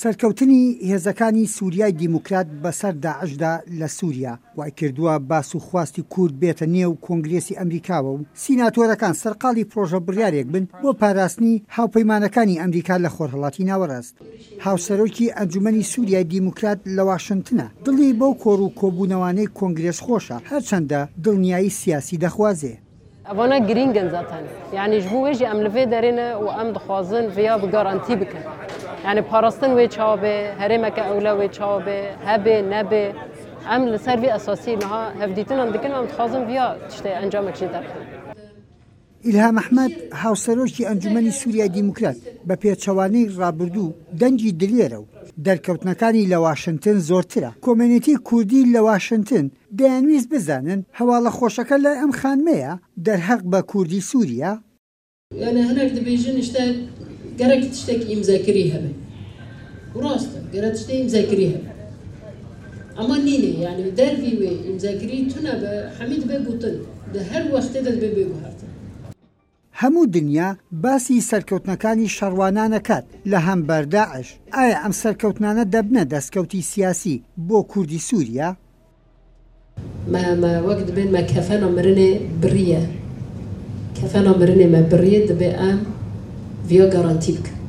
سەرکەوتنی هێزەکانی سووریای دیموکرات بەسەر داعشدا لە سووریا وای کردووە باس و خواستی کورد بێتە نێو کۆنگرێسی ئەمریکاوە و سیناتۆرەکان سەرقاڵی پرۆژە بڕیارێک بن بۆ پاراستنی هاوپەیمانەکانی ئەمریکا لە خۆرهەڵاتی ناوەڕاست. هاوسەرۆکی ئەنجومەنی سووریای دیموکرات لە واشنگتنە دڵی بەو کۆڕ و کۆبوونەوانەی کۆنگرێس خۆشە هەرچەندە دڵنیایی سیاسی دەخوازێ. ئەوانە گرینگن زاتن یعنی ji bo wê jî em li vê derê ne û em dixwazin vêya bi garantî bikin yani parastin wê çavê herêmeke ewle wê çavê hebê nebê em li ser vê esasî niha hevdîtinan dikin em dixwazin vêya tiştê encamek jî derxin. ئیلهام ئەحمەد هاوسەرۆکی ئەنجومەنی سووریای دیموکرات بە پێچەوانەی ڕابردوو دەنگی دلێرە و دەرکەوتنەکانی لە واشنگتن زۆرترە. کۆمێنیتی کوردی لە واشنگتن دەیانویست بزانن هەواڵە خۆشەکە لە ئەم خانمەیە دەرهەق بە کوردی سووریا یانە هەنێک دەبێژن شتە گەرەک تشتێکی ئیمزاکردی هەبێ ڕاستە گەرە تشتێ ئیمزاکردی هەبێ ئەمە نینێ یعنی دەروی وێ ئیمزاکردی تونە بە حەمید بێگوتن لە هەر وەختێ دەست بێ بێگوهاتن. هەموو دنیا باسی سەرکەوتنەکانی شەڕوانانەکات لە هەمبەر داعش. ئایا ئەم سەرکەوتنانە دەبنە دەستکەوتی سیاسی بۆ کوردی سووریا؟ وەک دەبێن مە کەفەنە مرنێ بڕیە کەفەنە مرنێ مە بڕیە دەبێ ئەم ڤیۆ گەڕانتی بکەن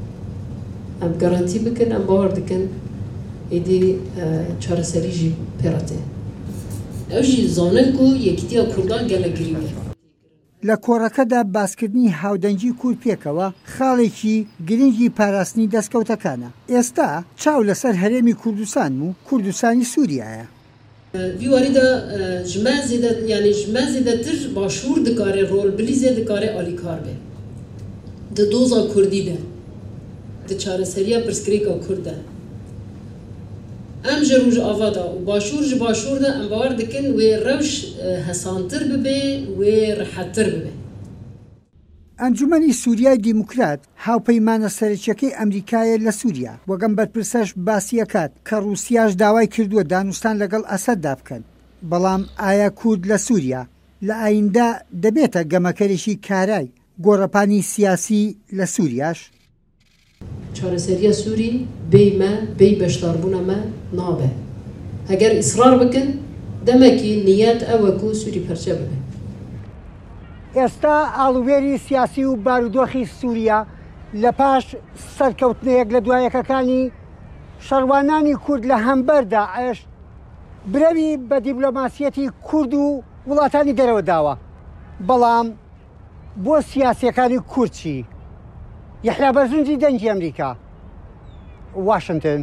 ئەم گەڕانتی بکەن ئەم باوەڕ دەکەن ئیدی چارەسەریژی پێڕەتێ ئەوژی زانن و یەکیتیا کوردان گەلە گریوە. لە کۆڕەکەدا باسکردنی هاودەنگی کورد پێکەوە خاڵێکی گرنگی پاراستنی دەستکەوتەکانە. ئێستا چاو لەسەر هەرێمی کوردستان و کوردستانی سووریایە. ویواریدا ژمازێدەتر باشوور دکارێ ڕۆل بلیزێ دکارێ ئالیکار بێ د دۆزا کوردی de د چارەسەریya pirsgirêka Kurd de em ji rûj ava da û başûr ji başûr de em bawer dikin wê rewş hesantir bibe wê rihettir bibe. ئەنجومەنی سووریای دیموکرات هاوپەیمانە سەرچیەکەی ئەمریکایە لە سووریا وەگەم بەرپرسەش باسیەکات کە ڕووسیاش داوای کردووە دانوستان لەگەڵ ئەسەددا بکەن. بەڵام ئایا کورد لە سووریا لە ئایندا دەبێتە گەمەکەرێکی کارای گۆڕەپانی سیاسی لە سووریاش؟ چارەسەریya سووری bêy me bêy beşdarbûna me nabe. Heger îsrar bikin demekî niyet ew e ku Sûrî perçe bibe. ئێستا ئاڵوێری سیاسی و بارودۆخی سووریا لە پاش سەرکەوتنەیەک لە دوایەکەکانی شەڕوانانی کورد لە هەمبەر داعش برەوی بە دیبلۆماسیەتی کورد و وڵاتانی دەرەوە داوە. بەڵام بۆ سیاسیەکانی کورد چی؟ یەحیا بەرزنجی دەنگی ئەمریکا، واشنگتن.